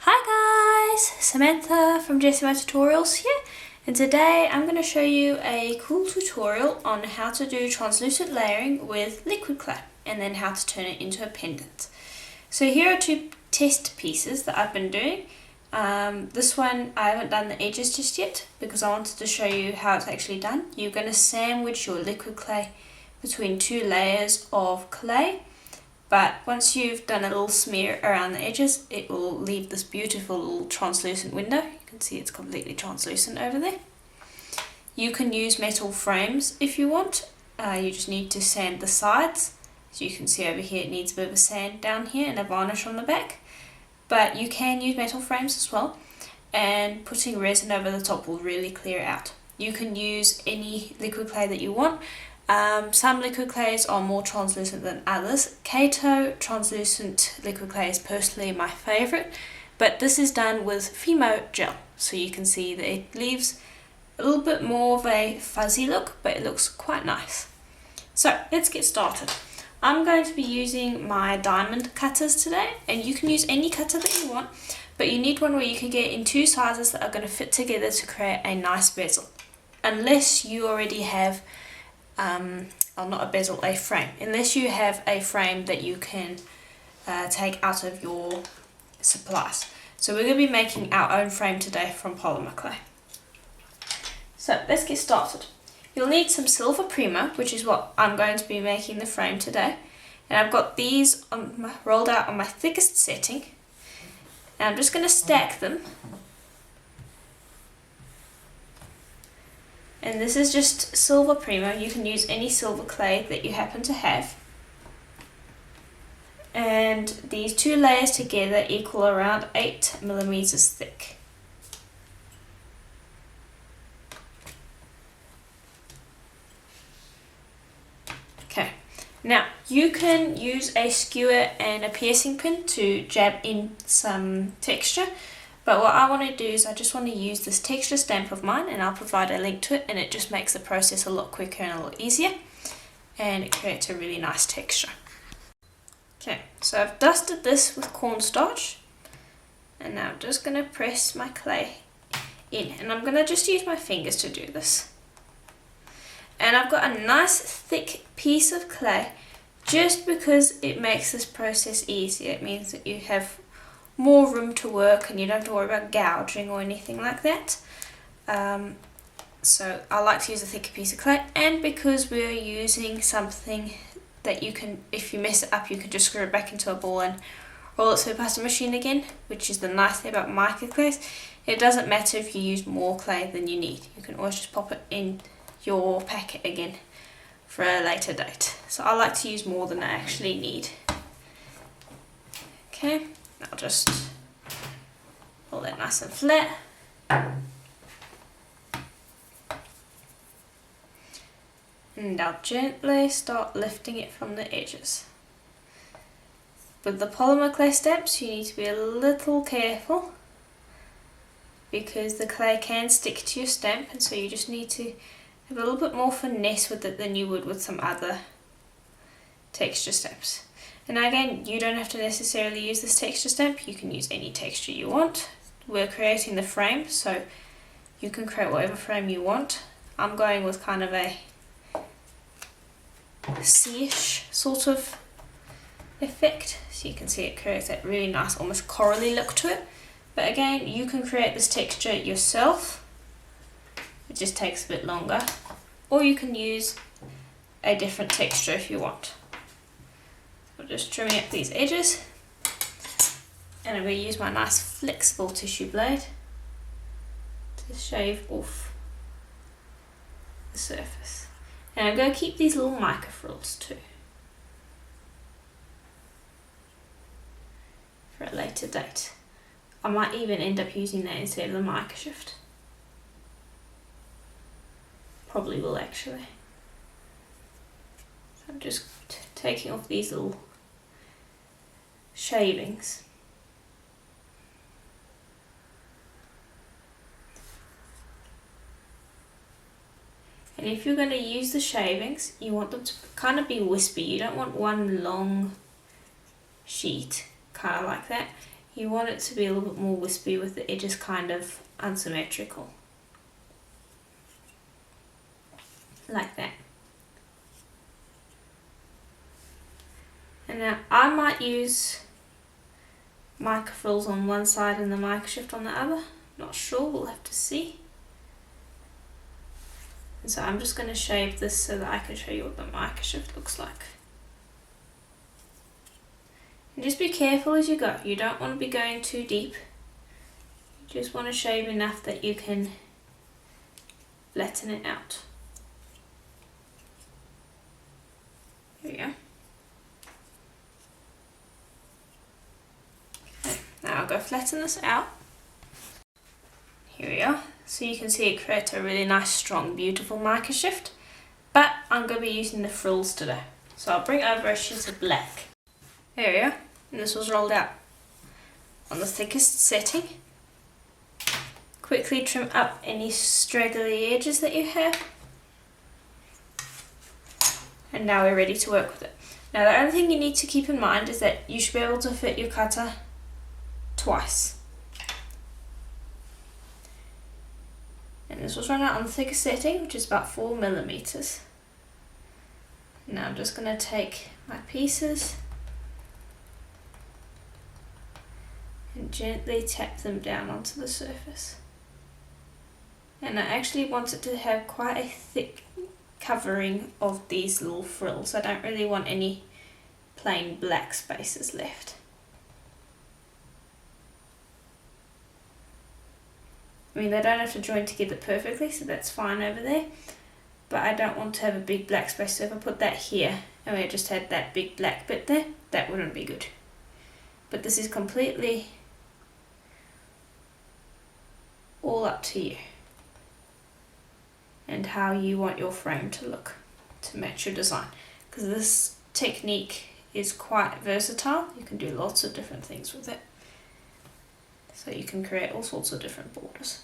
Hi guys, Samantha from Jessama Tutorials here, and today I'm going to show you a cool tutorial on how to do translucent layering with liquid clay and then how to turn it into a pendant. So here are two test pieces that I've been doing. This one I haven't done the edges just yet because I wanted to show you how it's actually done. You're going to sandwich your liquid clay between two layers of clay. But once you've done a little smear around the edges, it will leave this beautiful little translucent window. You can see it's completely translucent over there. You can use metal frames if you want. You just need to sand the sides. As you can see over here, it needs a bit of a sand down here and a varnish on the back. But you can use metal frames as well. And putting resin over the top will really clear it out. You can use any liquid clay that you want. Some liquid clays are more translucent than others. Kato translucent liquid clay is personally my favourite, but this is done with Fimo gel, so you can see that it leaves a little bit more of a fuzzy look, but it looks quite nice. So let's get started. I'm going to be using my diamond cutters today, and you can use any cutter that you want, but you need one where you can get in two sizes that are going to fit together to create a nice bezel, unless you already have not a bezel, a frame. Unless you have a frame that you can take out of your supplies. So we're going to be making our own frame today from polymer clay. So let's get started. You'll need some silver primer, which is what I'm going to be making the frame today. And I've got these rolled out on my thickest setting. And I'm just going to stack them. And this is just silver primer. You can use any silver clay that you happen to have. And these two layers together equal around 8 millimeters thick. Okay, now you can use a skewer and a piercing pin to jab in some texture. But what I want to do is I just want to use this texture stamp of mine, and I'll provide a link to it, and it just makes the process a lot quicker and a lot easier, and it creates a really nice texture. Okay, so I've dusted this with cornstarch, and now I'm just going to press my clay in, and I'm going to just use my fingers to do this. And I've got a nice thick piece of clay just because it makes this process easier. It means that you have more room to work and you don't have to worry about gouging or anything like that. So I like to use a thicker piece of clay, and because we're using something that you can, if you mess it up, you can just screw it back into a ball and roll it through a pasta machine again, which is the nice thing about mica clays. It doesn't matter if you use more clay than you need. You can always just pop it in your packet again for a later date. So I like to use more than I actually need. Okay. I'll just hold that nice and flat. And I'll gently start lifting it from the edges. With the polymer clay stamps, you need to be a little careful because the clay can stick to your stamp, and so you just need to have a little bit more finesse with it than you would with some other texture stamps. And again, you don't have to necessarily use this texture stamp, you can use any texture you want. We're creating the frame, so you can create whatever frame you want. I'm going with kind of a sea-ish sort of effect, so you can see it creates that really nice, almost corally look to it. But again, you can create this texture yourself, it just takes a bit longer, or you can use a different texture if you want. Just trimming up these edges, and I'm going to use my nice flexible tissue blade to shave off the surface. And I'm going to keep these little mica frills too for a later date. I might even end up using that instead of the mica shift. Probably will actually. So I'm just taking off these little shavings. And if you're going to use the shavings, you want them to kind of be wispy. You don't want one long sheet, kind of like that. you want it to be a little bit more wispy with the edges kind of unsymmetrical. Like that. And now I might use mica frills on one side and the mica shift on the other. Not sure, we'll have to see. And so I'm just going to shape this so that I can show you what the mica shift looks like. And just be careful as you go. You don't want to be going too deep. You just want to shape enough that you can flatten it out. There we go. Okay, now I'll go flatten this out. Here we are. So you can see it creates a really nice, strong, beautiful mica shift. But I'm going to be using the frills today. So I'll bring over a sheet of black. There we are. And this was rolled out on the thickest setting. Quickly trim up any straggly edges that you have. And now we're ready to work with it. Now the only thing you need to keep in mind is that you should be able to fit your cutter twice. And this was run out on the thickest setting, which is about 4 millimeters. Now I'm just going to take my pieces and gently tap them down onto the surface. And I actually want it to have quite a thick covering of these little frills. I don't really want any plain black spaces left. I mean, they don't have to join together perfectly, so that's fine over there. But I don't want to have a big black space, so if I put that here and we just had that big black bit there, that wouldn't be good. But this is completely all up to you and how you want your frame to look to match your design, because this technique is quite versatile. You can do lots of different things with it, so you can create all sorts of different borders.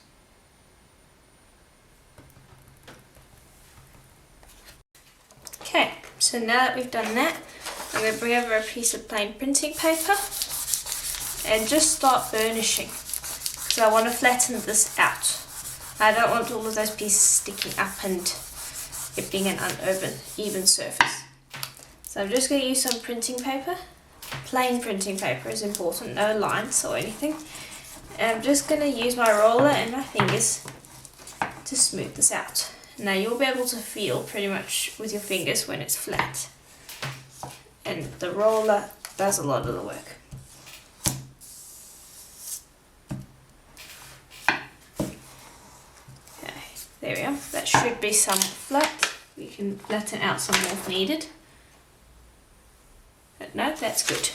Okay, so now that we've done that, I'm going to bring over a piece of plain printing paper and just start burnishing, because I want to flatten this out. I don't want all of those pieces sticking up and it being an uneven surface. So I'm just going to use some printing paper. Plain printing paper is important, no lines or anything. And I'm just going to use my roller and my fingers to smooth this out. Now you'll be able to feel pretty much with your fingers when it's flat. And the roller does a lot of the work. There we are, that should be somewhat flat. We can flatten out some more if needed. But no, that's good.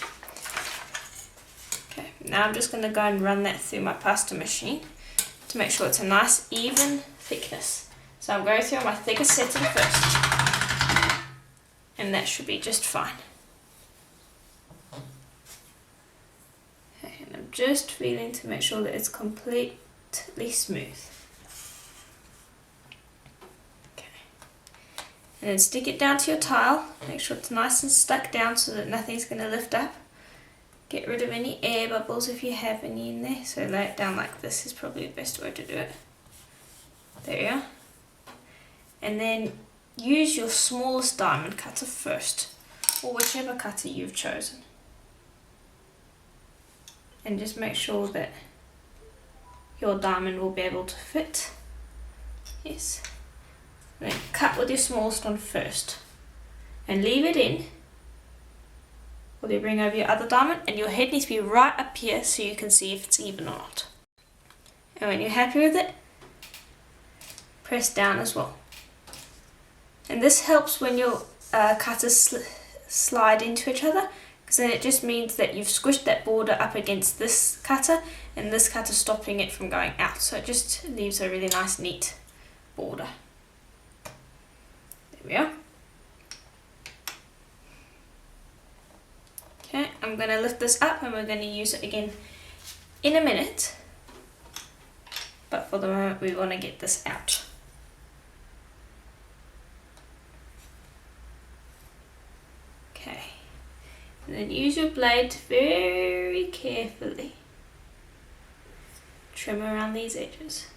Okay, now I'm just going to go and run that through my pasta machine to make sure it's a nice even thickness. So I'm going through my thickest setting first. And that should be just fine. Okay, and I'm just feeling to make sure that it's completely smooth. And then stick it down to your tile. Make sure it's nice and stuck down so that nothing's going to lift up. Get rid of any air bubbles if you have any in there. So lay it down like this is probably the best way to do it. There you are. And then use your smallest diamond cutter first, or whichever cutter you've chosen. And just make sure that your diamond will be able to fit. Yes. And then cut with your smallest one first and leave it in while you bring over your other diamond, and your head needs to be right up here so you can see if it's even or not. And when you're happy with it, press down as well. And this helps when your cutters slide into each other, because then it just means that you've squished that border up against this cutter and this cutter stopping it from going out, so it just leaves a really nice neat border. There we are. Okay, I'm going to lift this up and we're going to use it again in a minute, but for the moment we want to get this out. Okay, and then use your blade very carefully trim around these edges.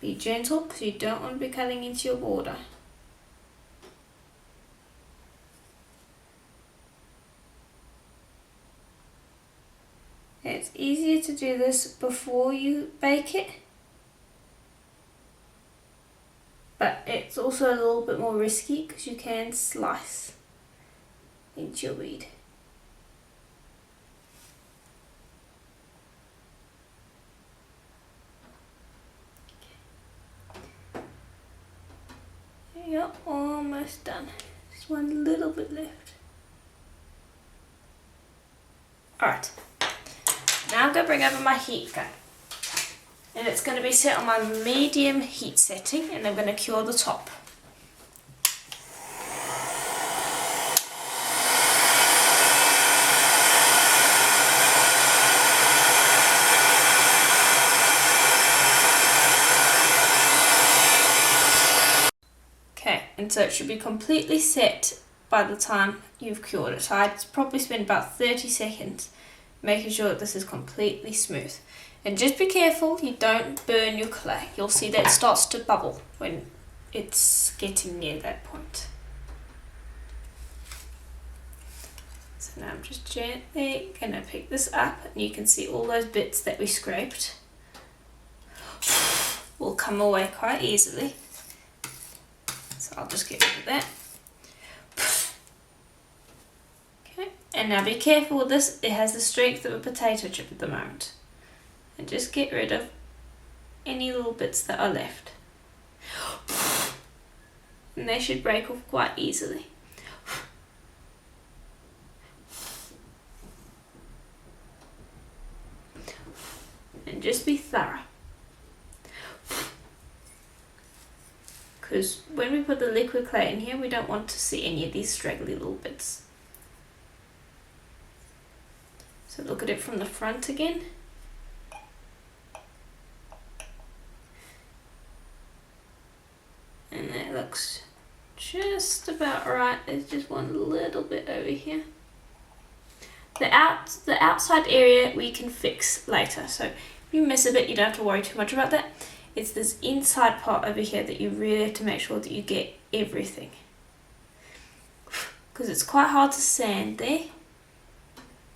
Be gentle because you don't want to be cutting into your border. It's easier to do this before you bake it, but it's also a little bit more risky because you can slice into your bead. There you go, almost done. Just one little bit left. Alright, now I'm going to bring over my heat gun. And it's going to be set on my medium heat setting, and I'm going to cure the top. Okay, and so it should be completely set by the time you've cured it. So I'd probably spend about 30 seconds making sure that this is completely smooth. And just be careful you don't burn your clay. You'll see that it starts to bubble when it's getting near that point. So now I'm just gently going to pick this up, and you can see all those bits that we scraped will come away quite easily. So I'll just get rid of that. Okay, and now be careful with this. It has the strength of a potato chip at the moment. And just get rid of any little bits that are left. And they should break off quite easily. And just be thorough. Because when we put the liquid clay in here, we don't want to see any of these straggly little bits. So look at it from the front again. And that looks just about right. There's just one little bit over here. The outside area we can fix later. So if you miss a bit, you don't have to worry too much about that. It's this inside part over here that you really have to make sure that you get everything. Because it's quite hard to sand there.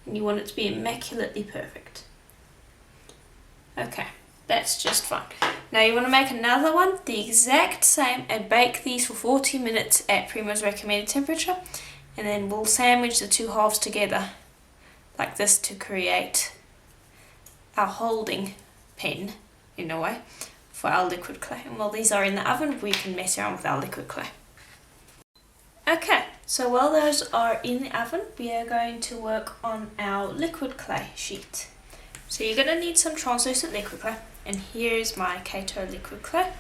And you want it to be immaculately perfect. Okay, that's just fine. Now you want to make another one, the exact same, and bake these for 40 minutes at Primo's recommended temperature. And then we'll sandwich the two halves together like this to create our holding pen, in a way, for our liquid clay. And while these are in the oven, we can mess around with our liquid clay. Okay, so while those are in the oven, we are going to work on our liquid clay sheet. So you're going to need some translucent liquid clay, and here's my Kato liquid clay.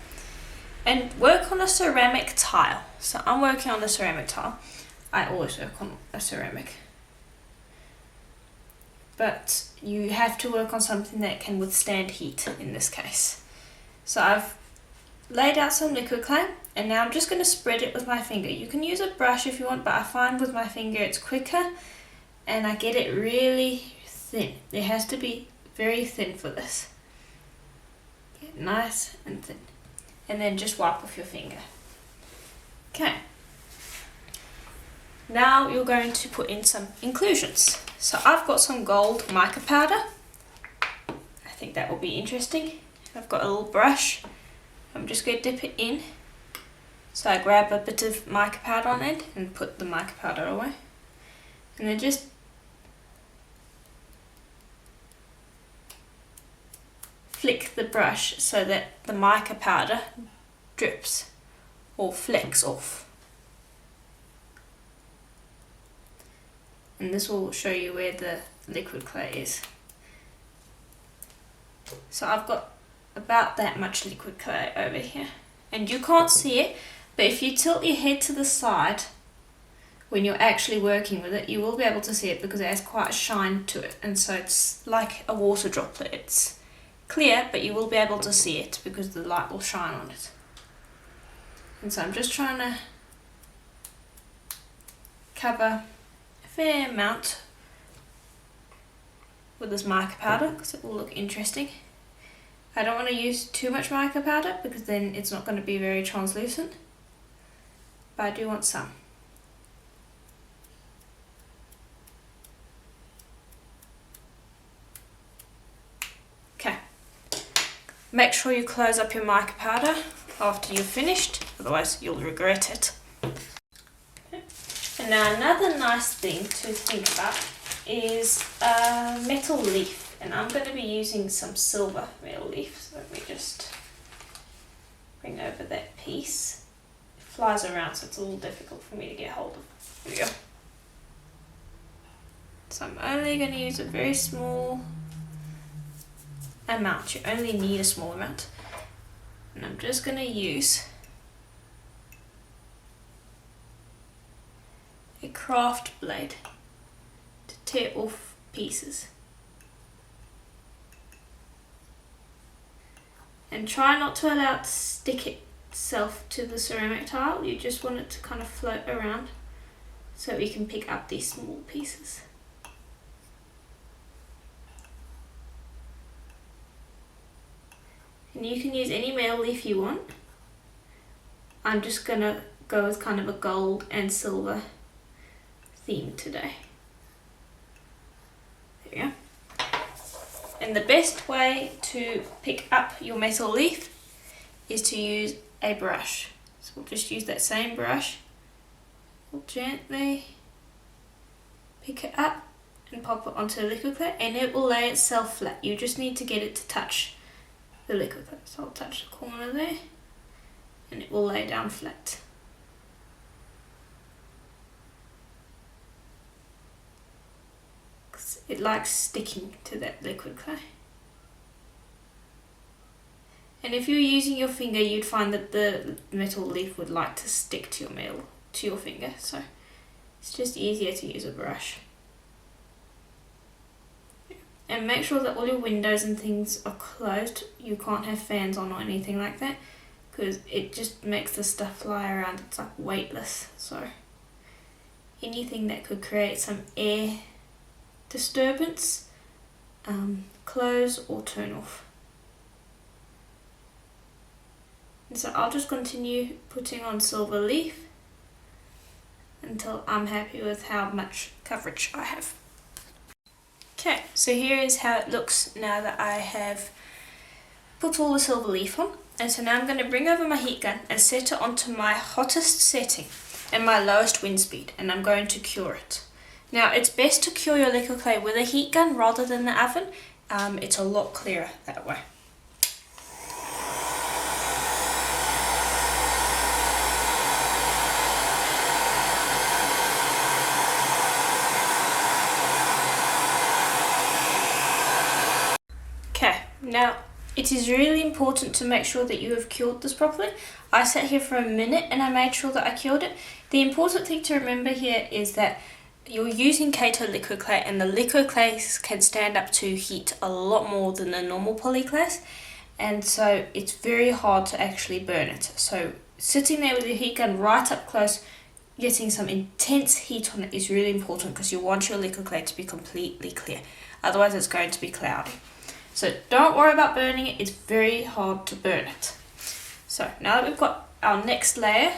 And work on a ceramic tile. So I'm working on a ceramic tile. I always work on a ceramic. But you have to work on something that can withstand heat in this case. So I've laid out some liquid clay, and now I'm just going to spread it with my finger. You can use a brush if you want, but I find with my finger it's quicker, and I get it really thin. It has to be very thin for this. Get nice and thin. And then just wipe with your finger. Okay. Now you're going to put in some inclusions. So I've got some gold mica powder. I think that will be interesting. I've got a little brush. I'm just going to dip it in. So I grab a bit of mica powder on it and put the mica powder away. And then just flick the brush so that the mica powder drips or flecks off. And this will show you where the liquid clay is. So I've got about that much liquid clay over here. And you can't see it, but if you tilt your head to the side when you're actually working with it, you will be able to see it because it has quite a shine to it. And so it's like a water droplet. It's clear, but you will be able to see it because the light will shine on it. And so I'm just trying to cover a fair amount with this mica powder because it will look interesting. I don't want to use too much mica powder because then it's not going to be very translucent, but I do want some. Okay, make sure you close up your mica powder after you've finished, otherwise you'll regret it. Okay. And now another nice thing to think about is a metal leaf, and I'm going to be using some silver metal leaf. So let me just bring over that piece. It flies around, so it's a little difficult for me to get hold of. There we go. So I'm only going to use a very small amount. You only need a small amount. And I'm just going to use a craft blade to tear off pieces. And try not to allow it to stick itself to the ceramic tile. You just want it to kind of float around so we can pick up these small pieces. And you can use any metal leaf you want. I'm just going to go with kind of a gold and silver theme today. There we go. And the best way to pick up your metal leaf is to use a brush. So we'll just use that same brush. We'll gently pick it up and pop it onto the liquid clay, and it will lay itself flat. You just need to get it to touch the liquid clay. So I'll touch the corner there and it will lay down flat. It likes sticking to that liquid clay. And if you're using your finger, you'd find that the metal leaf would like to stick to your finger. So it's just easier to use a brush. And make sure that all your windows and things are closed. You can't have fans on or anything like that, because it just makes the stuff fly around. It's like weightless. So anything that could create some air disturbance, close or turn off. And so I'll just continue putting on silver leaf until I'm happy with how much coverage I have. Okay, so here is how it looks now that I have put all the silver leaf on. And so now I'm going to bring over my heat gun and set it onto my hottest setting and my lowest wind speed, and I'm going to cure it. Now it's best to cure your liquid clay with a heat gun rather than the oven. It's a lot clearer that way. Okay, now it is really important to make sure that you have cured this properly. I sat here for a minute and I made sure that I cured it. The important thing to remember here is that you're using Kato liquid clay, and the liquid clays can stand up to heat a lot more than the normal poly clays, and so it's very hard to actually burn it. So sitting there with your heat gun right up close, getting some intense heat on it is really important, because you want your liquid clay to be completely clear. Otherwise it's going to be cloudy. So don't worry about burning it, it's very hard to burn it. So now that we've got our next layer,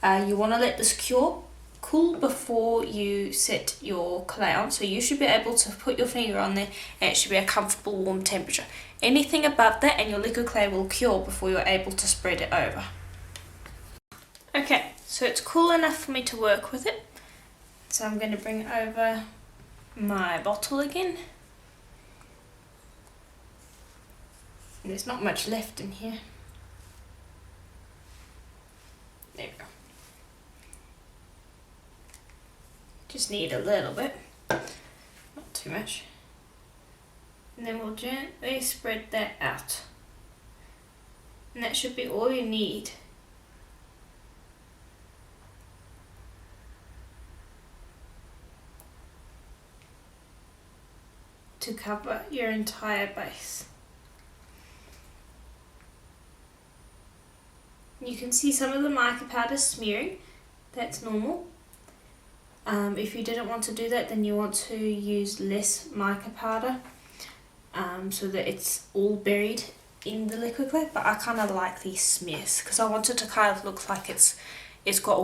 you want to let this cool before you set your clay on. So you should be able to put your finger on there and it should be a comfortable warm temperature. Anything above that and your liquid clay will cure before you're able to spread it over. Okay, so it's cool enough for me to work with it. So I'm going to bring over my bottle again. And there's not much left in here. There we go. Just need a little bit, not too much. And then we'll gently spread that out. And that should be all you need. To cover your entire base. You can see some of the mica powder smearing, that's normal. If you didn't want to do that, then you want to use less mica powder so that it's all buried in the liquid clay. But I kind of like these smears because I want it to kind of look like it's got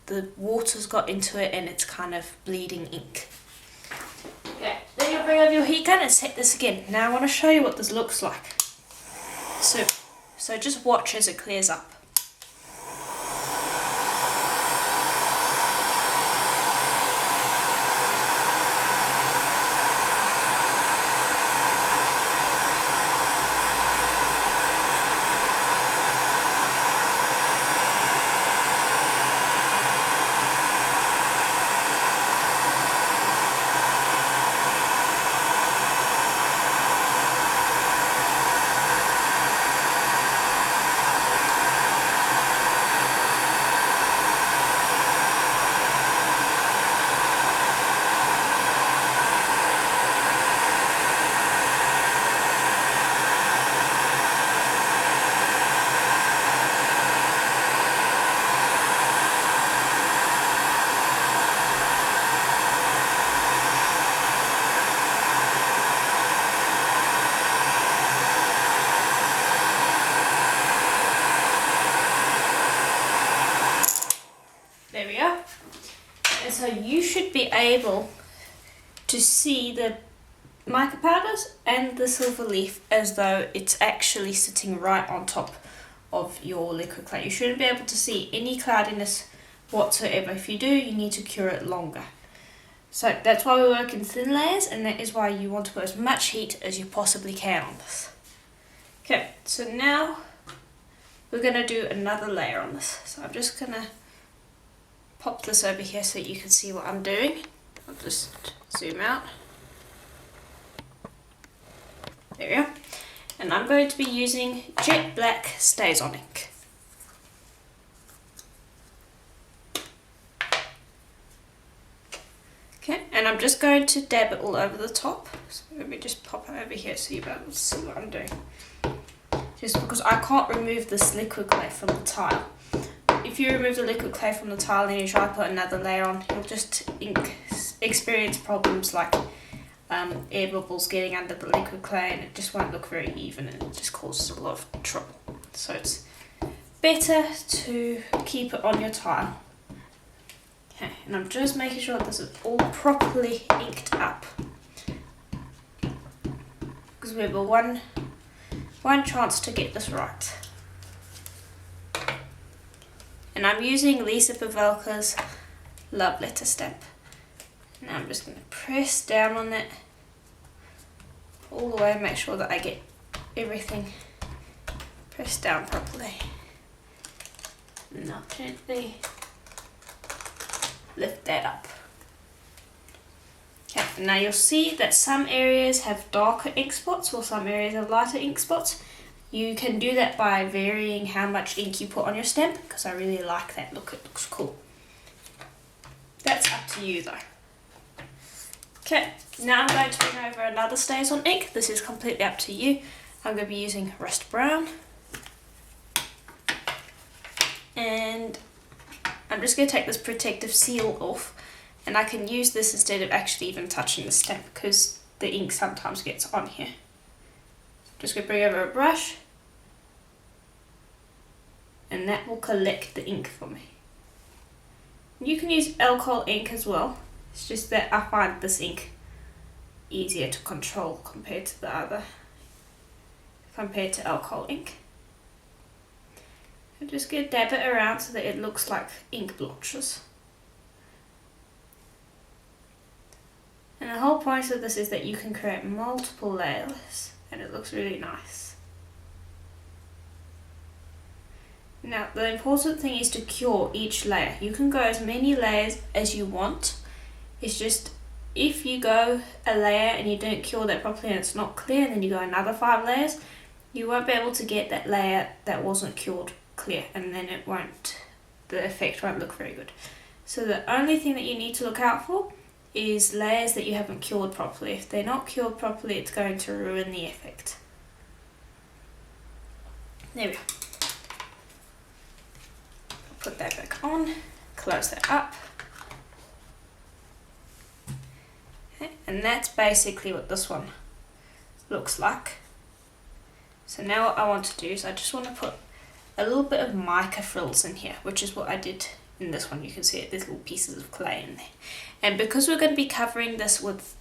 the water's got into it and it's kind of bleeding ink. Okay, then you'll bring over your heat gun and set this again. Now I want to show you what this looks like. So just watch as it clears up. There we are. And so you should be able to see the mica powders and the silver leaf as though it's actually sitting right on top of your liquid clay. You shouldn't be able to see any cloudiness whatsoever. If you do, you need to cure it longer. So that's why we work in thin layers, and that is why you want to put as much heat as you possibly can on this. Okay, so now we're going to do another layer on this. So I'm just going to pop this over here so you can see what I'm doing. I'll just zoom out. There we are. And I'm going to be using jet black StazOn ink. Okay, and I'm just going to dab it all over the top. So let me just pop it over here so you'll be able to see what I'm doing. Just because I can't remove this liquid clay from the tile. If you remove the liquid clay from the tile and you try to put another layer on, you'll just experience problems like air bubbles getting under the liquid clay, and it just won't look very even and it just causes a lot of trouble. So it's better to keep it on your tile. Okay, and I'm just making sure this is all properly inked up, because we have a one chance to get this right. And I'm using Lisa Pavelka's Love Letter stamp. Now I'm just going to press down on it all the way and make sure that I get everything pressed down properly. And I'll gently lift that up. Okay, and now you'll see that some areas have darker ink spots while some areas have lighter ink spots. You can do that by varying how much ink you put on your stamp, because I really like that look, it looks cool. That's up to you though. Okay, now I'm going to bring over another StazOn ink. This is completely up to you. I'm going to be using Rust Brown. And I'm just going to take this protective seal off, and I can use this instead of actually even touching the stamp because the ink sometimes gets on here. Just going to bring over a brush, and that will collect the ink for me. You can use alcohol ink as well. It's just that I find this ink easier to control compared to alcohol ink. I'm just going to dab it around so that it looks like ink blotches. And the whole point of this is that you can create multiple layers and it looks really nice. Now the important thing is to cure each layer. You can go as many layers as you want. It's just if you go a layer and you don't cure that properly and it's not clear, and then you go another 5 layers, you won't be able to get that layer that wasn't cured clear, and then the effect won't look very good. So the only thing that you need to look out for is layers that you haven't cured properly. If they're not cured properly, it's going to ruin the effect. There we go. Put that back on, close that up. Okay, and that's basically what this one looks like. So now what I want to do is I just want to put a little bit of mica frills in here, which is what I did in this one. You can see it, there's little pieces of clay in there. And because we're going to be covering this with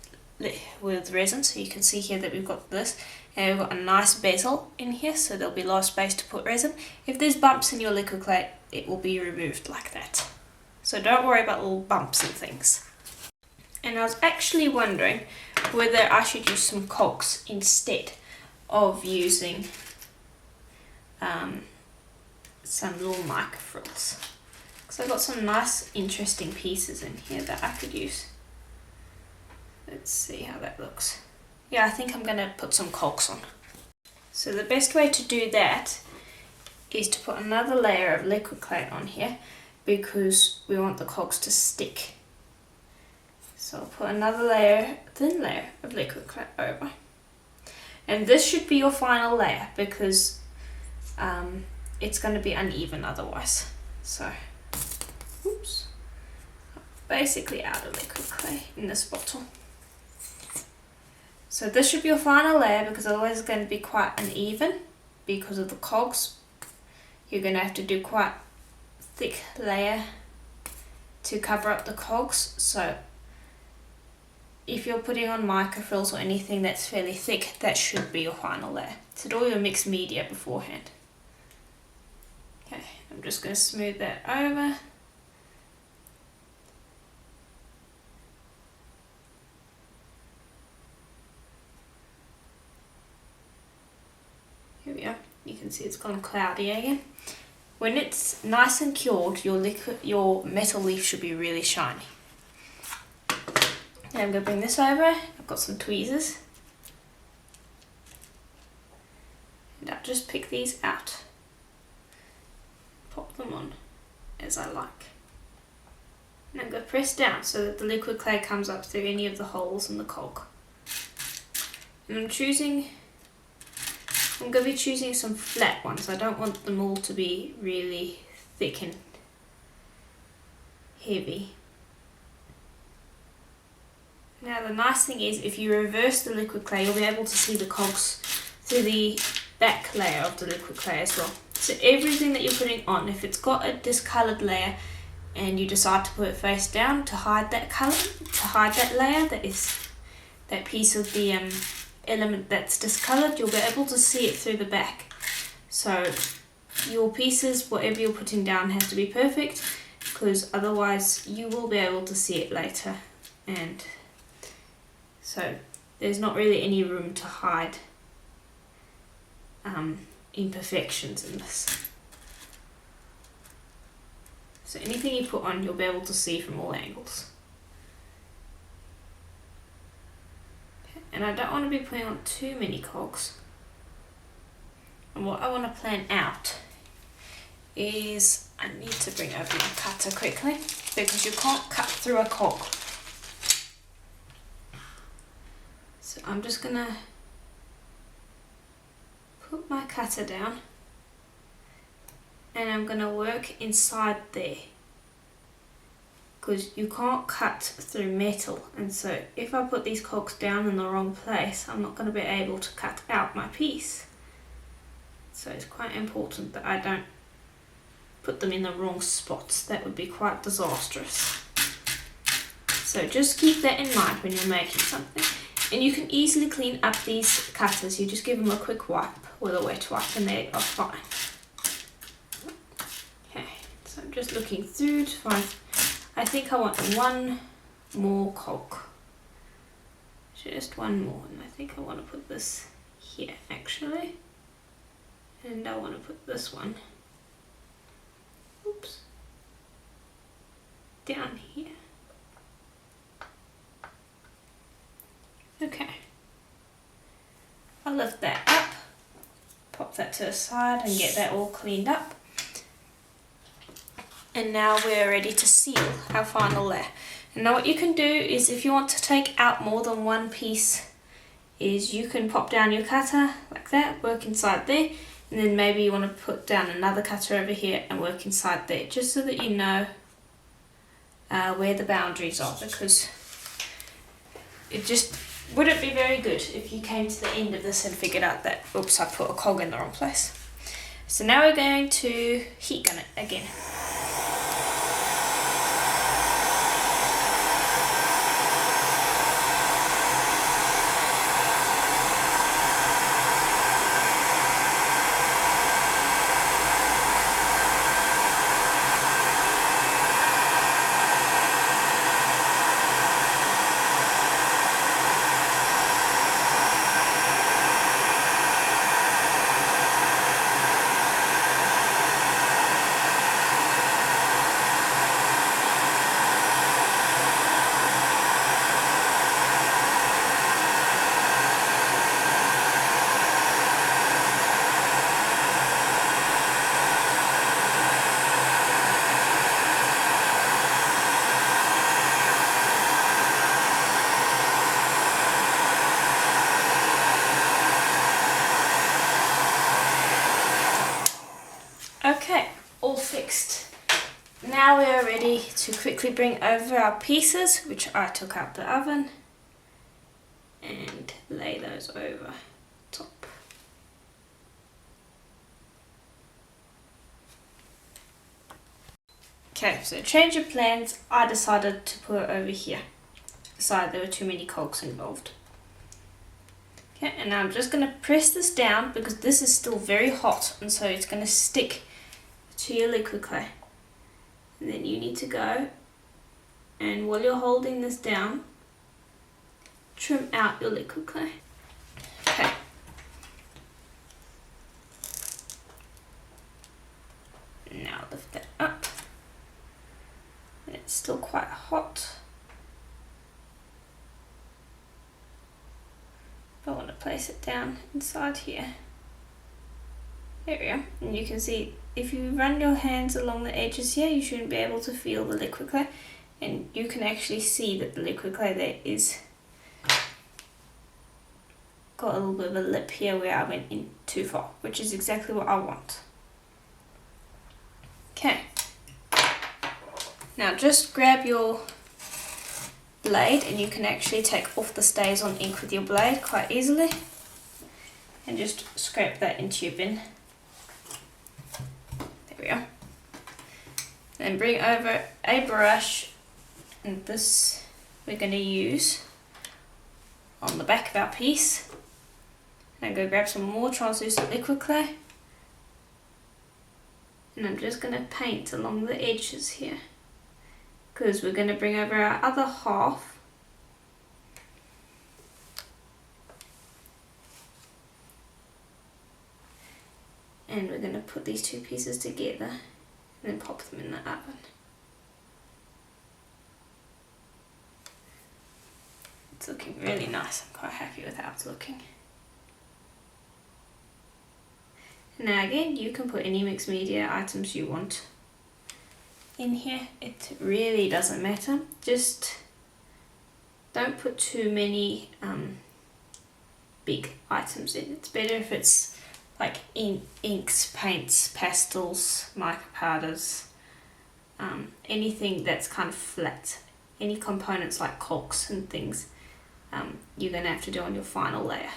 resin, so you can see here that we've got this, and we've got a nice bezel in here, so there'll be a lot of space to put resin. If there's bumps in your liquid clay, it will be removed like that. So don't worry about little bumps and things. And I was actually wondering whether I should use some caulks instead of using some little mica frills, because I've got some nice interesting pieces in here that I could use. Let's see how that looks. Yeah, I think I'm going to put some caulks on. So the best way to do that is to put another layer of liquid clay on here, because we want the caulks to stick. So I'll put another layer, thin layer of liquid clay over. And this should be your final layer, because it's going to be uneven otherwise. So, oops, basically out of liquid clay in this bottle. So this should be your final layer, because otherwise it's going to be quite uneven because of the cogs. You're going to have to do quite thick layer to cover up the cogs. So if you're putting on mica frills or anything that's fairly thick, that should be your final layer. So do all your mixed media beforehand. Okay, I'm just going to smooth that over. Here we are. You can see it's gone cloudy again. When it's nice and cured, your metal leaf should be really shiny. Now I'm going to bring this over. I've got some tweezers. And I'll just pick these out. Pop them on as I like. And I'm going to press down so that the liquid clay comes up through any of the holes in the cog. And I'm going to be choosing some flat ones. I don't want them all to be really thick and heavy. Now the nice thing is, if you reverse the liquid clay, you'll be able to see the cogs through the back layer of the liquid clay as well. So everything that you're putting on, if it's got a discoloured layer and you decide to put it face down to hide that colour, to hide that layer, that piece of the element that's discoloured, you'll be able to see it through the back. So your pieces, whatever you're putting down, has to be perfect, because otherwise you will be able to see it later, and so there's not really any room to hide imperfections in this. So anything you put on, you'll be able to see from all angles. Okay. And I don't want to be putting on too many cogs. And what I want to plan out is, I need to bring over my cutter quickly, because you can't cut through a cog. So I'm just going to put my cutter down, and I'm going to work inside there, because you can't cut through metal, and so if I put these cogs down in the wrong place, I'm not going to be able to cut out my piece. So it's quite important that I don't put them in the wrong spots. That would be quite disastrous. So just keep that in mind when you're making something. And you can easily clean up these cutters. You just give them a quick wipe with a wet wipe and they are fine. Okay, so I'm just looking through to find, I think I want one more cog. Just one more, and I think I want to put this here actually. And I want to put this one, oops, down here. Okay, I'll lift that up, pop that to the side and get that all cleaned up. And now we're ready to seal our final layer. And now what you can do is, if you want to take out more than one piece, is you can pop down your cutter like that, work inside there, and then maybe you want to put down another cutter over here and work inside there, just so that you know where the boundaries are, because it just wouldn't be very good if you came to the end of this and figured out that, oops, I put a cog in the wrong place. So now we're going to heat gun it again. Okay, all fixed. Now we are ready to quickly bring over our pieces, which I took out the oven, and lay those over top. Okay, so change of plans, I decided to put it over here. Decided there were too many cogs involved. Okay, and now I'm just going to press this down because this is still very hot, and so it's going to stick to your liquid clay. And then you need to go, and while you're holding this down, trim out your liquid clay. Okay. Now lift that up. And it's still quite hot. I want to place it down inside here. There we go. And you can see if you run your hands along the edges here, you shouldn't be able to feel the liquid clay. And you can actually see that the liquid clay there is got a little bit of a lip here where I went in too far, which is exactly what I want. Okay. Now just grab your blade, and you can actually take off the stays on ink with your blade quite easily, and just scrape that into your bin. There we go. Then bring over a brush, and this we're going to use on the back of our piece, and go grab some more translucent liquid clay, and I'm just going to paint along the edges here, because we're going to bring over our other half and we're going to put these two pieces together and then pop them in the oven. It's looking really nice. I'm quite happy with how it's looking. Now again, you can put any mixed media items you want in here. It really doesn't matter. Just don't put too many big items in. It's better if it's like inks, paints, pastels, mica powders, anything that's kind of flat. Any components like caulks and things, you're going to have to do on your final layer.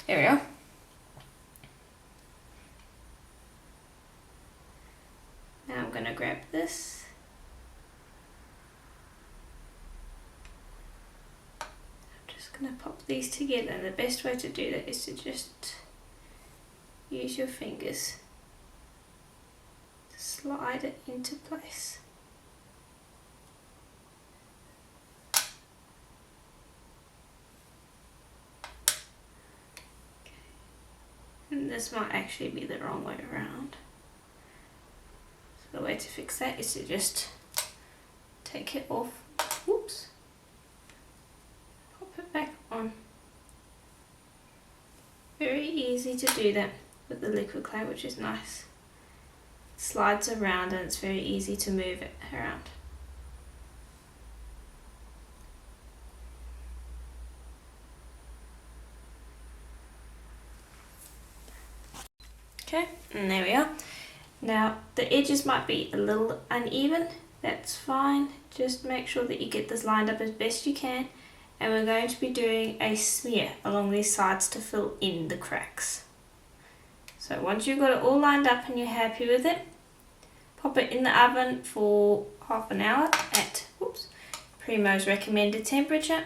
There we go. Now I'm going to grab this. I'm just going to pop these together, and the best way to do that is to just use your fingers to slide it into place. Okay. And this might actually be the wrong way around. The way to fix that is to just take it off, whoops, pop it back on. Very easy to do that with the liquid clay, which is nice. It slides around and it's very easy to move it around. Okay, and there we are. Now the edges might be a little uneven, that's fine. Just make sure that you get this lined up as best you can, and we're going to be doing a smear along these sides to fill in the cracks. So once you've got it all lined up and you're happy with it, pop it in the oven for half an hour at Primo's recommended temperature,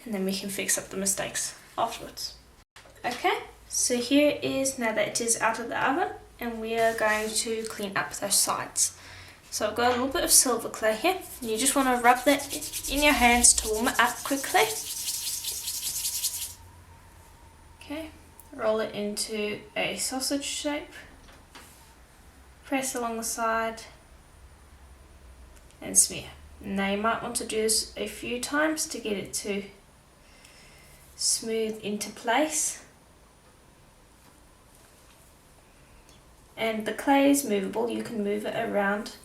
and then we can fix up the mistakes afterwards. Okay, so here is now that it is out of the oven, and we are going to clean up those sides. So I've got a little bit of silver clay here, and you just want to rub that in your hands to warm it up quickly. Okay, roll it into a sausage shape, press along the side and smear. Now you might want to do this a few times to get it to smooth into place. And the clay is movable, you can move it around.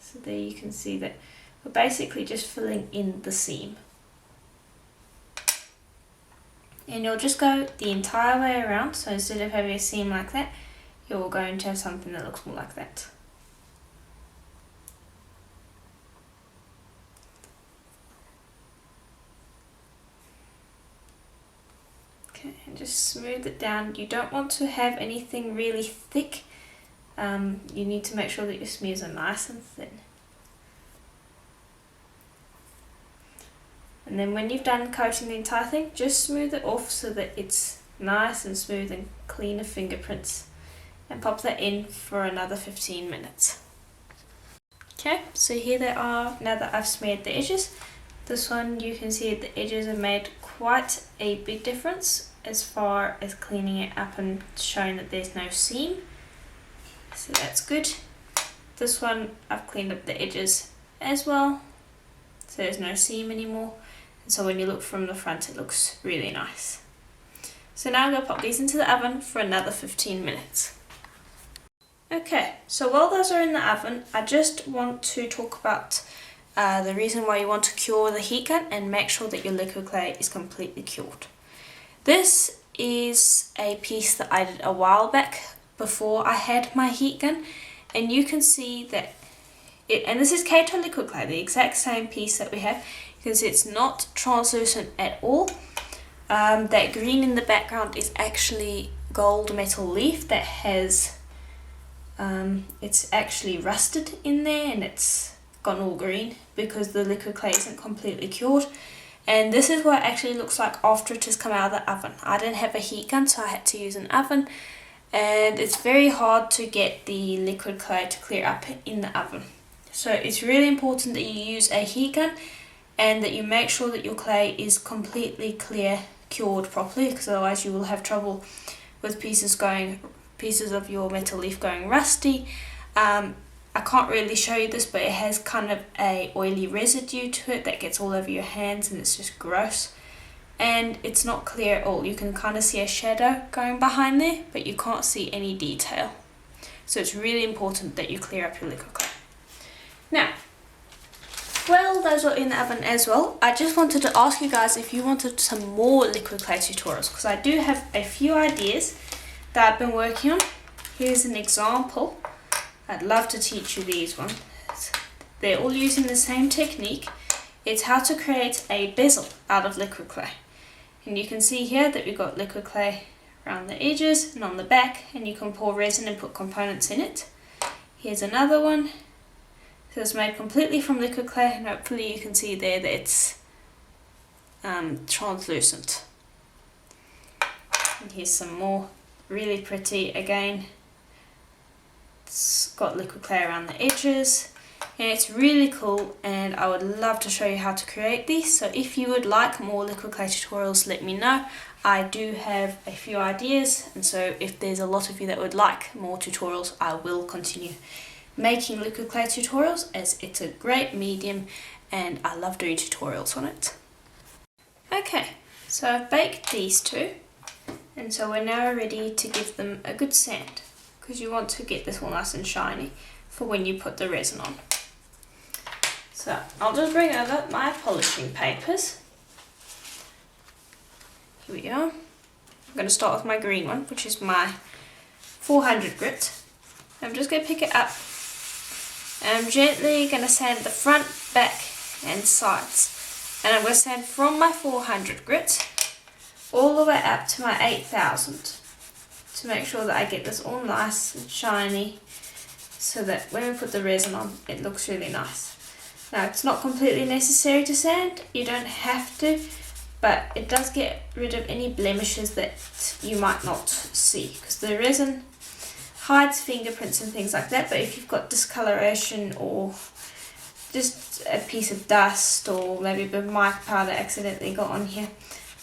So there you can see that we're basically just filling in the seam. And you'll just go the entire way around, so instead of having a seam like that, you're going to have something that looks more like that. Okay, and just smooth it down. You don't want to have anything really thick. You need to make sure that your smears are nice and thin. And then when you've done coating the entire thing, just smooth it off so that it's nice and smooth and clean of fingerprints. And pop that in for another 15 minutes. Okay, so here they are now that I've smeared the edges. This one you can see the edges have made quite a big difference as far as cleaning it up and showing that there's no seam. So that's good. This one I've cleaned up the edges as well, so there's no seam anymore. And so when you look from the front it looks really nice. So now I'm going to pop these into the oven for another 15 minutes. Okay, so while those are in the oven, I just want to talk about the reason why you want to cure the heat gun and make sure that your liquid clay is completely cured. This is a piece that I did a while back before I had my heat gun, and you can see that and this is Kato liquid clay, the exact same piece that we have. You can see it's not translucent at all. That green in the background is actually gold metal leaf that has it's actually rusted in there and it's gone all green because the liquid clay isn't completely cured. And this is what it actually looks like after it has come out of the oven. I didn't have a heat gun, so I had to use an oven, and it's very hard to get the liquid clay to clear up in the oven. So it's really important that you use a heat gun and that you make sure that your clay is completely clear, cured properly, because otherwise you will have trouble with pieces of your metal leaf going rusty. I can't really show you this, but it has kind of a oily residue to it that gets all over your hands and it's just gross. And it's not clear at all. You can kind of see a shadow going behind there, but you can't see any detail. So it's really important that you clear up your liquid clay. Now, well, those are in the oven as well. I just wanted to ask you guys if you wanted some more liquid clay tutorials, because I do have a few ideas that I've been working on. Here's an example. I'd love to teach you these ones. They're all using the same technique. It's how to create a bezel out of liquid clay. And you can see here that we've got liquid clay around the edges and on the back, and you can pour resin and put components in it. Here's another one. So it's made completely from liquid clay, and hopefully you can see there that it's translucent. And here's some more, really pretty again. It's got liquid clay around the edges, and it's really cool, and I would love to show you how to create these. So if you would like more liquid clay tutorials, let me know. I do have a few ideas, and so if there's a lot of you that would like more tutorials, I will continue making liquid clay tutorials, as it's a great medium and I love doing tutorials on it. Okay, so I've baked these two, and so we're now ready to give them a good sand, because you want to get this all nice and shiny for when you put the resin on. So I'll just bring over my polishing papers. Here we go. I'm going to start with my green one, which is my 400 grit. I'm just going to pick it up, and I'm gently going to sand the front, back and sides And I'm going to sand from my 400 grit all the way up to my 8000 to make sure that I get this all nice and shiny, so that when we put the resin on, it looks really nice. Now, it's not completely necessary to sand, you don't have to, but it does get rid of any blemishes that you might not see, because the resin hides fingerprints and things like that. But if you've got discoloration or just a piece of dust or maybe a bit of mica powder accidentally got on here,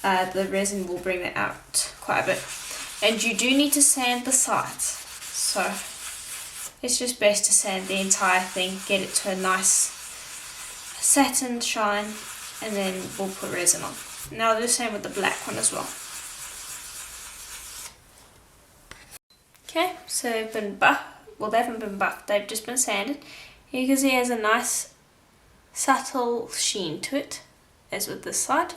the resin will bring that out quite a bit. And you do need to sand the sides, so it's just best to sand the entire thing, get it to a nice satin shine, and then we'll put resin on. Now I'll do the same with the black one as well. Okay, so they've been buffed. Well, they haven't been buffed, they've just been sanded. You can see it has a nice subtle sheen to it, as with this side.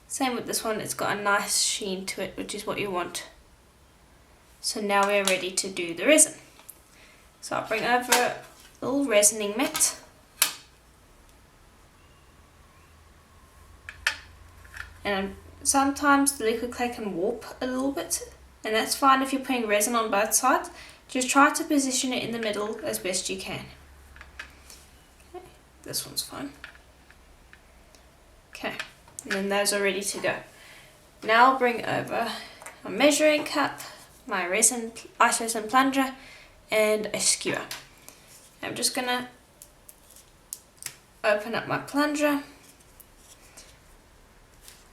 Same with this one, it's got a nice sheen to it, which is what you want. So now we're ready to do the resin. So I'll bring over a little resining mat. And sometimes the liquid clay can warp a little bit, and that's fine if you're putting resin on both sides. Just try to position it in the middle as best you can. Okay, this one's fine. Okay, and then those are ready to go. Now I'll bring over a measuring cup, my ice resin plunger, and a skewer. I'm just gonna open up my plunger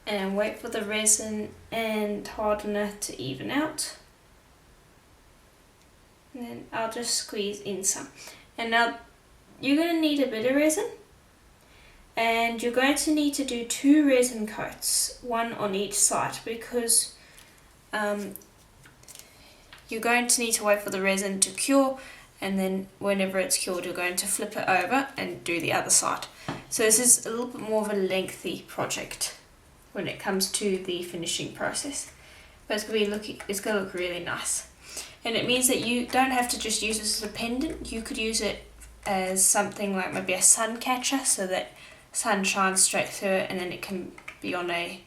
and wait for the resin and hardener to even out. And then I'll just squeeze in some. And now you're going to need a bit of resin, and you're going to need to do 2 resin coats, one on each side, because you're going to need to wait for the resin to cure, and then whenever it's cured you're going to flip it over and do the other side. So this is a little bit more of a lengthy project when it comes to the finishing process, but it's going to look really nice. And it means that you don't have to just use this as a pendant. You could use it as something like maybe a sun catcher, so that sun shines straight through it, and then it can be on a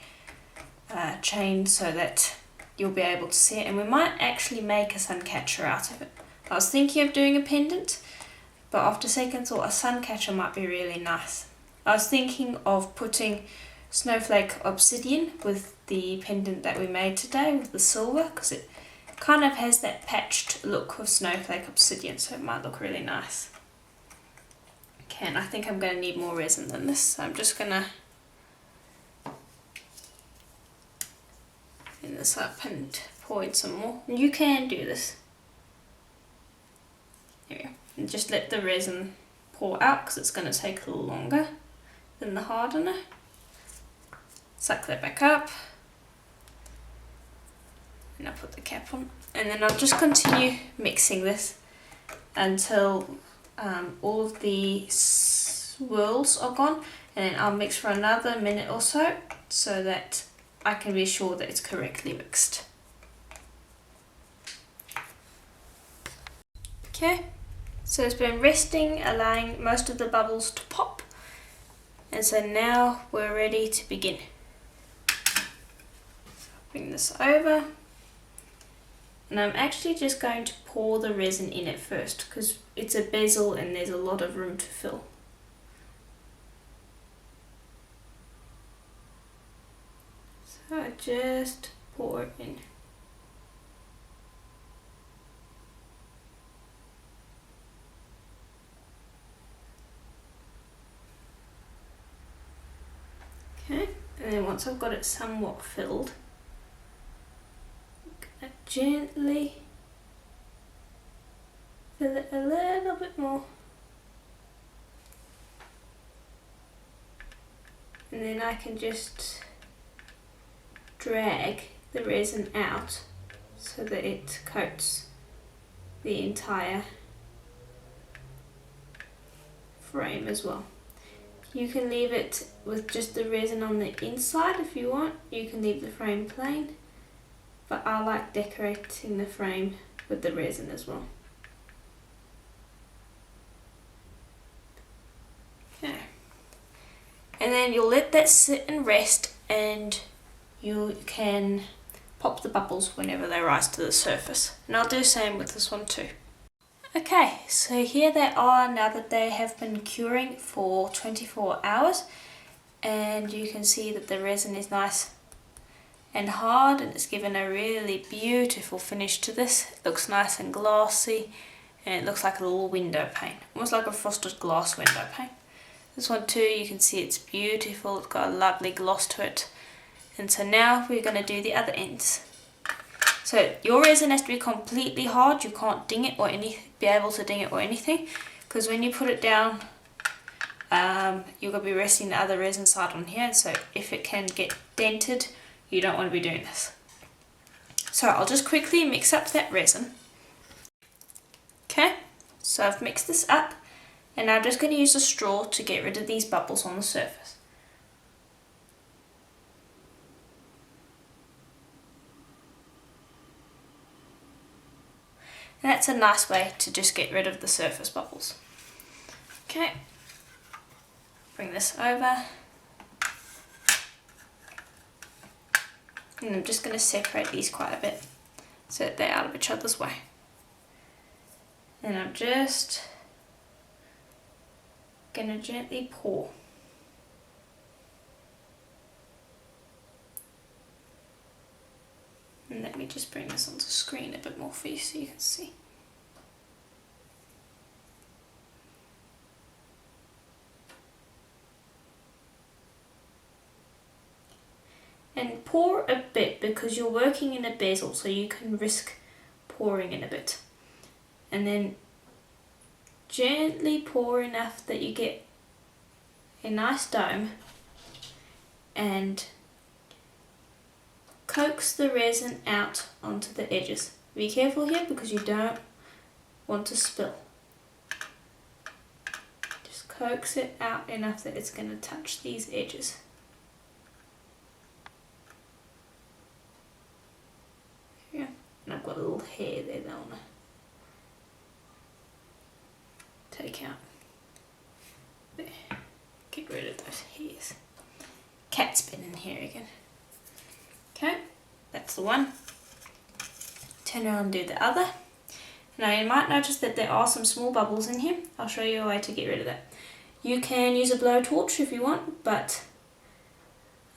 chain so that you'll be able to see it. And we might actually make a sun catcher out of it. I was thinking of doing a pendant, but after second thought, a sun catcher might be really nice. I was thinking of putting snowflake obsidian with the pendant that we made today with the silver, because it kind of has that patched look of snowflake obsidian, so it might look really nice. Okay, and I think I'm going to need more resin than this, so I'm just going to clean this up and pour in some more. And you can do this. There we go. And just let the resin pour out, because it's going to take a little longer than the hardener. Suck that back up, and I'll put the cap on, and then I'll just continue mixing this until all of the swirls are gone, and then I'll mix for another minute or so that I can be sure that it's correctly mixed. Okay, so it's been resting, allowing most of the bubbles to pop, and so now we're ready to begin. Bring this over, and I'm actually just going to pour the resin in it first, because it's a bezel and there's a lot of room to fill. So I just pour it in. Okay, and then once I've got it somewhat filled, gently fill it a little bit more, and then I can just drag the resin out so that it coats the entire frame as well. You can leave it with just the resin on the inside if you want. You can leave the frame plain, but I like decorating the frame with the resin as well. Okay. And and then you'll let that sit and rest, and you can pop the bubbles whenever they rise to the surface. And I'll do the same with this one too. Okay, so here they are now that they have been curing for 24 hours, and you can see that the resin is nice and hard, and it's given a really beautiful finish to this. It looks nice and glossy, and it looks like a little window pane, almost like a frosted glass window pane. This one too, you can see it's beautiful, it's got a lovely gloss to it. And so now we're going to do the other ends. So your resin has to be completely hard, you can't ding it or be able to ding it or anything, because when you put it down, you're going to be resting the other resin side on here, and so if it can get dented, you don't want to be doing this. So I'll just quickly mix up that resin. Okay, so I've mixed this up, and I'm just going to use a straw to get rid of these bubbles on the surface. And that's a nice way to just get rid of the surface bubbles. Okay, bring this over. And I'm just going to separate these quite a bit so that they're out of each other's way. And I'm just going to gently pour. And let me just bring this onto screen a bit more for you so you can see. And pour a bit because you're working in a bezel, so you can risk pouring in a bit. And then gently pour enough that you get a nice dome, and coax the resin out onto the edges. Be careful here because you don't want to spill. Just coax it out enough that it's going to touch these edges. Yeah, and I've got a little hair there that I want to take out. There. Get rid of those hairs. Cat's been in here again. Okay, that's the one. Turn around and do the other. Now you might notice that there are some small bubbles in here. I'll show you a way to get rid of that. You can use a blowtorch if you want, but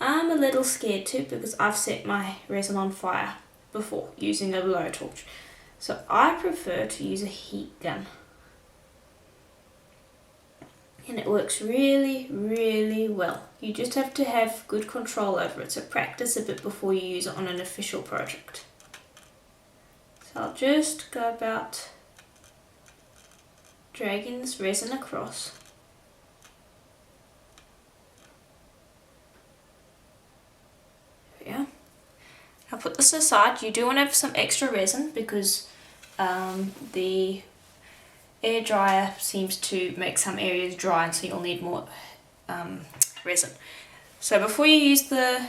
I'm a little scared too because I've set my resin on fire before using a blowtorch. So I prefer to use a heat gun. And it works really, really well. You just have to have good control over it, so practice a bit before you use it on an official project. So I'll just go about dragging this resin across. There we go. I'll put this aside. You do want to have some extra resin because the air dryer seems to make some areas dry, and so you'll need more resin. So before you use the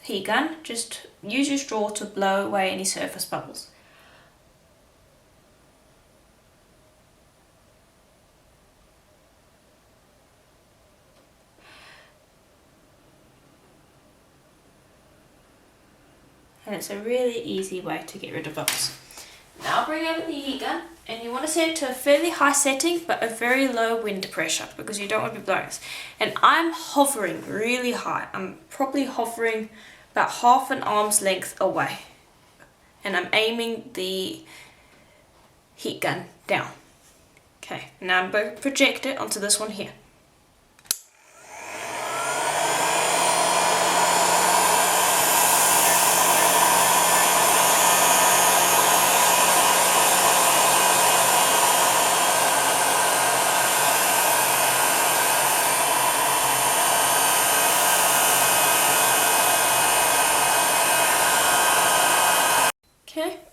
heat gun, just use your straw to blow away any surface bubbles. And it's a really easy way to get rid of bubbles. Now I'll bring over the heat gun, and you want to set it to a fairly high setting but a very low wind pressure because you don't want to be blowing this. And I'm hovering really high. I'm probably hovering about half an arm's length away. And I'm aiming the heat gun down. Okay, now I'm going to project it onto this one here.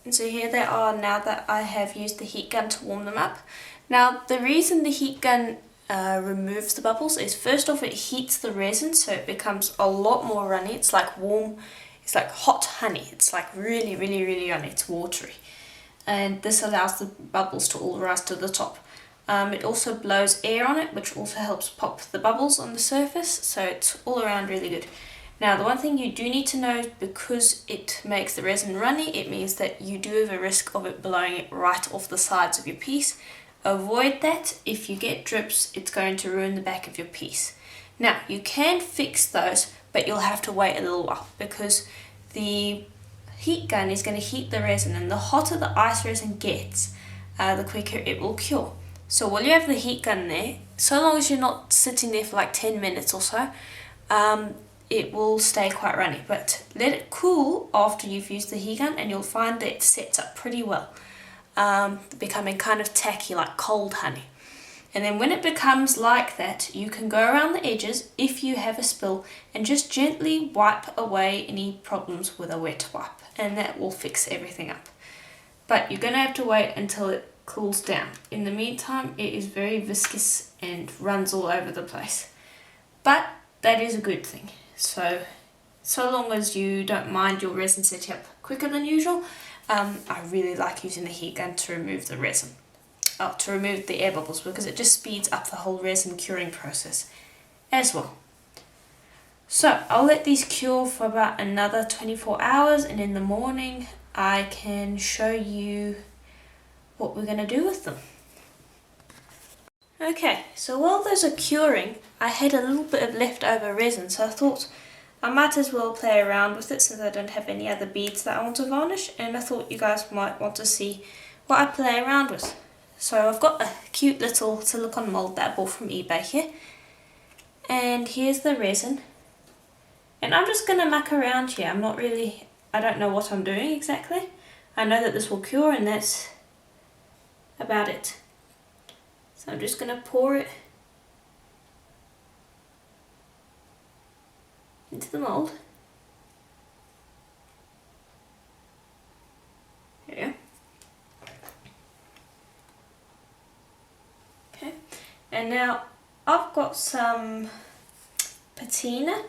And so here they are now that I have used the heat gun to warm them up. Now the reason the heat gun removes the bubbles is first off it heats the resin so it becomes a lot more runny. It's like warm, it's like hot honey. It's like really, really, really runny. It's watery. And this allows the bubbles to all rise to the top. It also blows air on it, which also helps pop the bubbles on the surface, so it's all around really good. Now, the one thing you do need to know, because it makes the resin runny, it means that you do have a risk of it blowing it right off the sides of your piece. Avoid that. If you get drips, it's going to ruin the back of your piece. Now, you can fix those, but you'll have to wait a little while, because the heat gun is going to heat the resin, and the hotter the ice resin gets, the quicker it will cure. So while you have the heat gun there, so long as you're not sitting there for like 10 minutes or so, it will stay quite runny. But let it cool after you've used the heat gun, and you'll find that it sets up pretty well, becoming kind of tacky, like cold honey. And then when it becomes like that, you can go around the edges if you have a spill and just gently wipe away any problems with a wet wipe, and that will fix everything up. But you're going to have to wait until it cools down. In the meantime, it is very viscous and runs all over the place. But that is a good thing. So long as you don't mind your resin setting up quicker than usual, I really like using the heat gun to remove the resin. To remove the air bubbles, because it just speeds up the whole resin curing process as well. So I'll let these cure for about another 24 hours, and in the morning I can show you what we're going to do with them. Okay, so while those are curing, I had a little bit of leftover resin, so I thought I might as well play around with it since I don't have any other beads that I want to varnish, and I thought you guys might want to see what I play around with. So I've got a cute little silicone mold that I bought from eBay here, and here's the resin, and I'm just going to muck around here. I don't know what I'm doing exactly. I know that this will cure, and that's about it. So I'm just going to pour it into the mold. There you go. And now I've got some patina.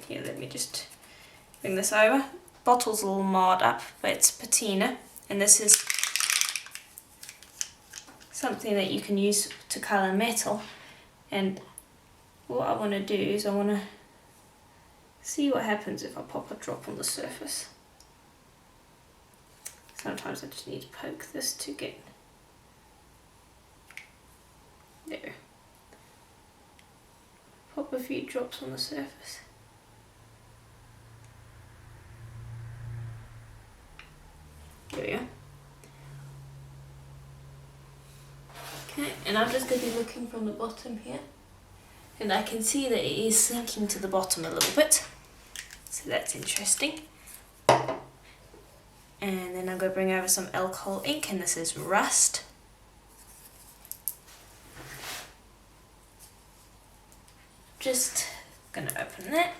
Here, let me just bring this over. Bottle's a little marred up, but it's patina, and this is something that you can use to colour metal. And what I want to do is I want to see what happens if I pop a drop on the surface. Sometimes I just need to poke this to get there. Pop a few drops on the surface. There we go. Okay, and I'm just going to be looking from the bottom here, and I can see that it is sinking to the bottom a little bit, so that's interesting. And then I'm going to bring over some alcohol ink, and this is Rust. Just going to open that.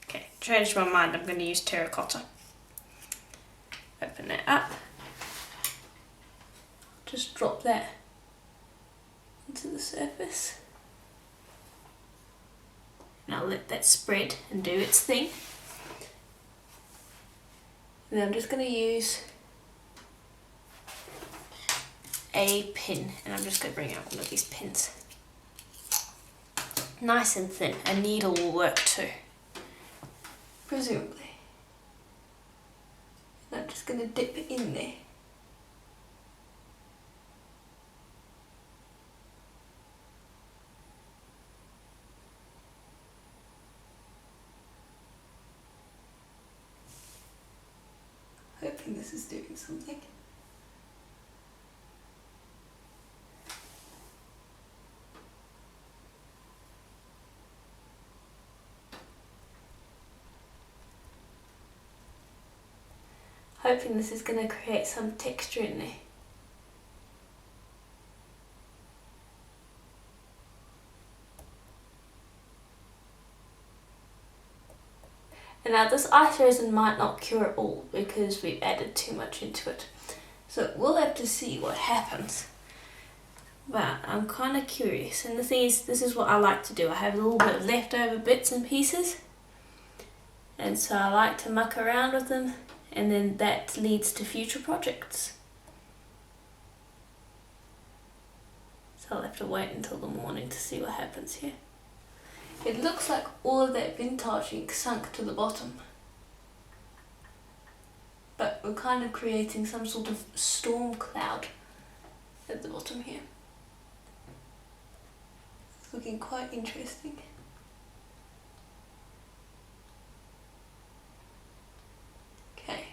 Okay, changed my mind, I'm going to use terracotta. Open that up. Just drop that into the surface. Now let that spread and do its thing. And then I'm just going to use a pin, and I'm just going to bring out one of these pins. Nice and thin. A needle will work too, presumably. And I'm just going to dip it in there. Hoping this is doing something. Hoping this is going to create some texture in there. And now this ice resin might not cure it all because we've added too much into it. So we'll have to see what happens. But I'm kind of curious. And the thing is, this is what I like to do. I have a little bit of leftover bits and pieces. And so I like to muck around with them. And then that leads to future projects. So I'll have to wait until the morning to see what happens here. It looks like all of that vintage ink sunk to the bottom. But we're kind of creating some sort of storm cloud at the bottom here. It's looking quite interesting. Okay.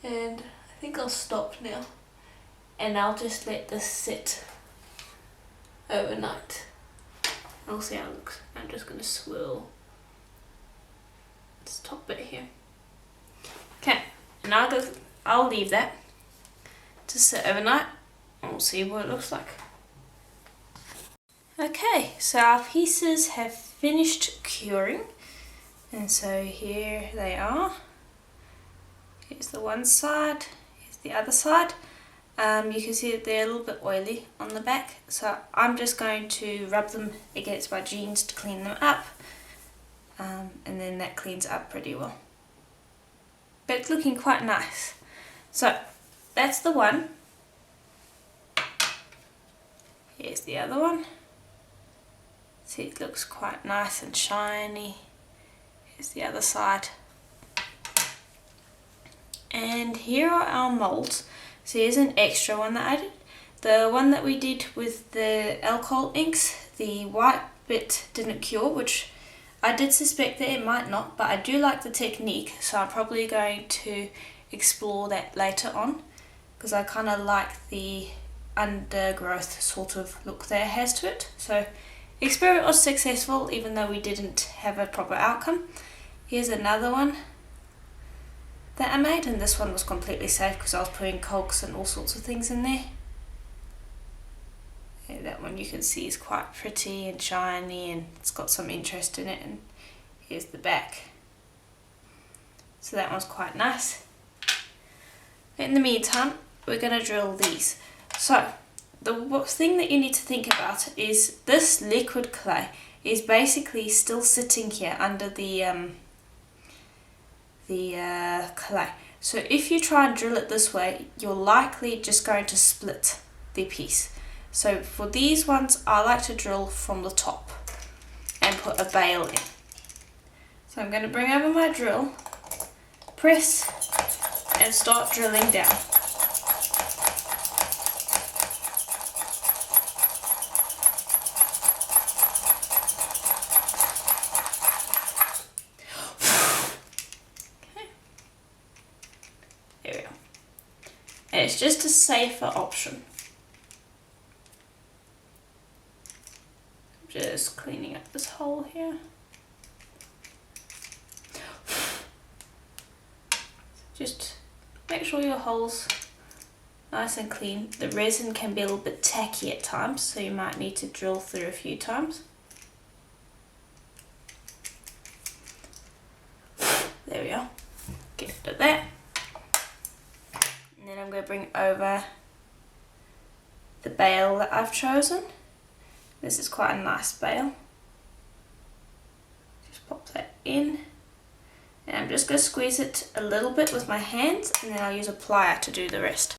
And I think I'll stop now. And I'll just let this sit overnight. I'll see how it looks. I'm just going to swirl this top bit here. Okay, and I'll leave that to sit overnight and we'll see what it looks like. Okay, so our pieces have finished curing, and so here they are. Here's the one side, here's the other side. You can see that they're a little bit oily on the back, so I'm just going to rub them against my jeans to clean them up, and then that cleans up pretty well. But it's looking quite nice. So that's the one. Here's the other one. See, it looks quite nice and shiny. Here's the other side. And here are our molds. So here's an extra one that I did. The one that we did with the alcohol inks, the white bit didn't cure, which I did suspect that it might not, but I do like the technique, so I'm probably going to explore that later on, because I kind of like the undergrowth sort of look that it has to it. So the experiment was successful, even though we didn't have a proper outcome. Here's another one that I made, and this one was completely safe because I was putting cogs and all sorts of things in there. Yeah, that one you can see is quite pretty and shiny, and it's got some interest in it, and here's the back. So that one's quite nice. In the meantime, we're going to drill these. So the thing that you need to think about is this liquid clay is basically still sitting here under the clay. So if you try and drill it this way, you're likely just going to split the piece. So for these ones, I like to drill from the top and put a bale in. So I'm going to bring over my drill, press, and start drilling down. There we go. And it's just a safer option. Just cleaning up this hole here. Just make sure your hole's nice and clean. The resin can be a little bit tacky at times, so you might need to drill through a few times. There we go. Get rid of that. And then I'm going to bring over the bale that I've chosen. This is quite a nice bale. Just pop that in. And I'm just going to squeeze it a little bit with my hands, and then I'll use a plier to do the rest.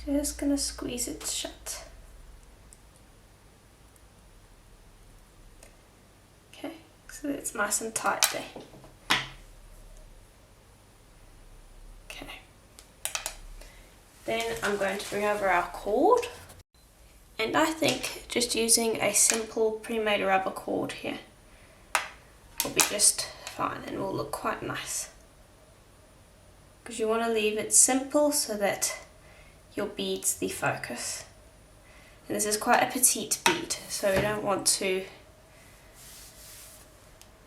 Just going to squeeze it shut. Okay, so it's nice and tight there. Then I'm going to bring over our cord, and I think just using a simple pre-made rubber cord here will be just fine and will look quite nice, because you want to leave it simple so that your bead's the focus. And this is quite a petite bead, so we don't want to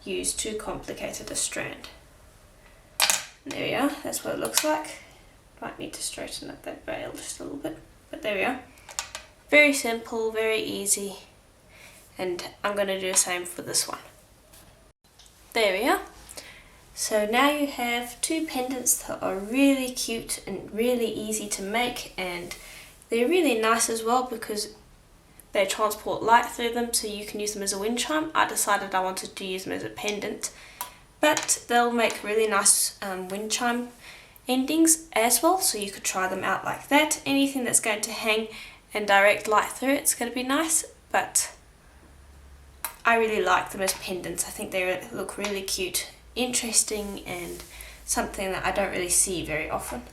use too complicated a strand. And there we are, that's what it looks like. Might need to straighten up that veil just a little bit, but there we are. Very simple, very easy, and I'm going to do the same for this one. There we are. So now you have two pendants that are really cute and really easy to make, and they're really nice as well because They transport light through them, so you can use them as a wind chime. I decided I wanted to use them as a pendant, but they'll make really nice wind chime endings as well, so you could try them out like that. Anything that's going to hang and direct light through it's going to be nice, but I really like them as pendants. I think they look really cute, interesting, and something that I don't really see very often.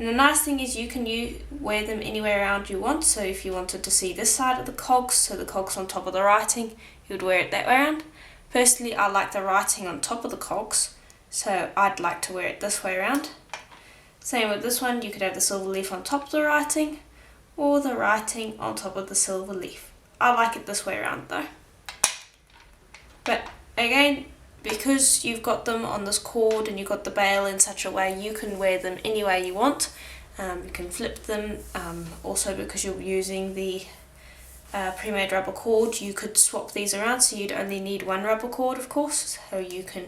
And the nice thing is you can wear them anywhere around you want. So if you wanted to see this side of the cogs, so the cogs on top of the writing, you would wear it that way around. Personally, I like the writing on top of the cogs, so I'd like to wear it this way around. Same with this one, you could have the silver leaf on top of the writing, or the writing on top of the silver leaf. I like it this way around though. But again, because you've got them on this cord and you've got the bail in such a way, you can wear them any way you want. You can flip them. Also, because you're using the pre-made rubber cord, you could swap these around, so you'd only need one rubber cord, of course. So you can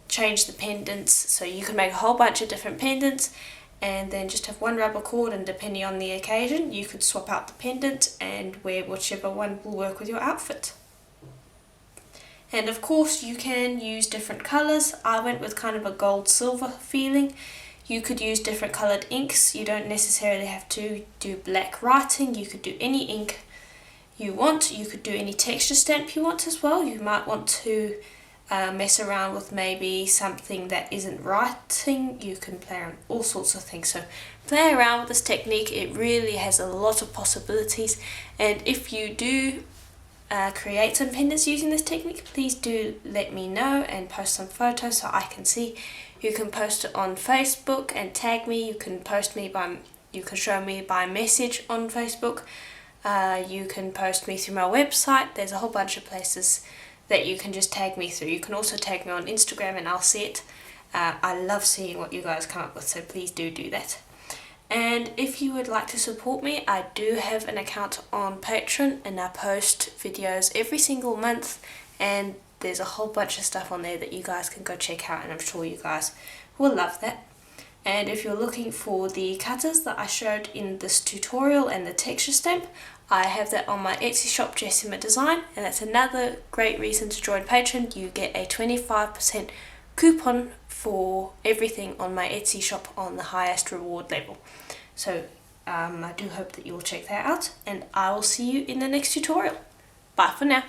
change the pendants, so you can make a whole bunch of different pendants and then just have one rubber cord, and depending on the occasion you could swap out the pendant and wear whichever one will work with your outfit. And of course you can use different colours. I went with kind of a gold silver feeling. You could use different coloured inks. You don't necessarily have to do black writing. You could do any ink you want. You could do any texture stamp you want as well. You might want to mess around with maybe something that isn't writing. You can play around all sorts of things. So play around with this technique. It really has a lot of possibilities. And if you do create some pendants using this technique, please do let me know and post some photos so I can see. You can post it on Facebook and tag me. You can you can show me by message on Facebook. You can post me through my website. There's a whole bunch of places that you can just tag me through. You can also tag me on Instagram and I'll see it. I love seeing what you guys come up with, so please do that. And if you would like to support me, I do have an account on Patreon and I post videos every single month, and there's a whole bunch of stuff on there that you guys can go check out, and I'm sure you guys will love that. And if you're looking for the cutters that I showed in this tutorial and the texture stamp, I have that on my Etsy shop, Jessama Design, and that's another great reason to join Patreon. You get a 25% coupon for everything on my Etsy shop on the highest reward level. So I do hope that you'll check that out, and I will see you in the next tutorial. Bye for now.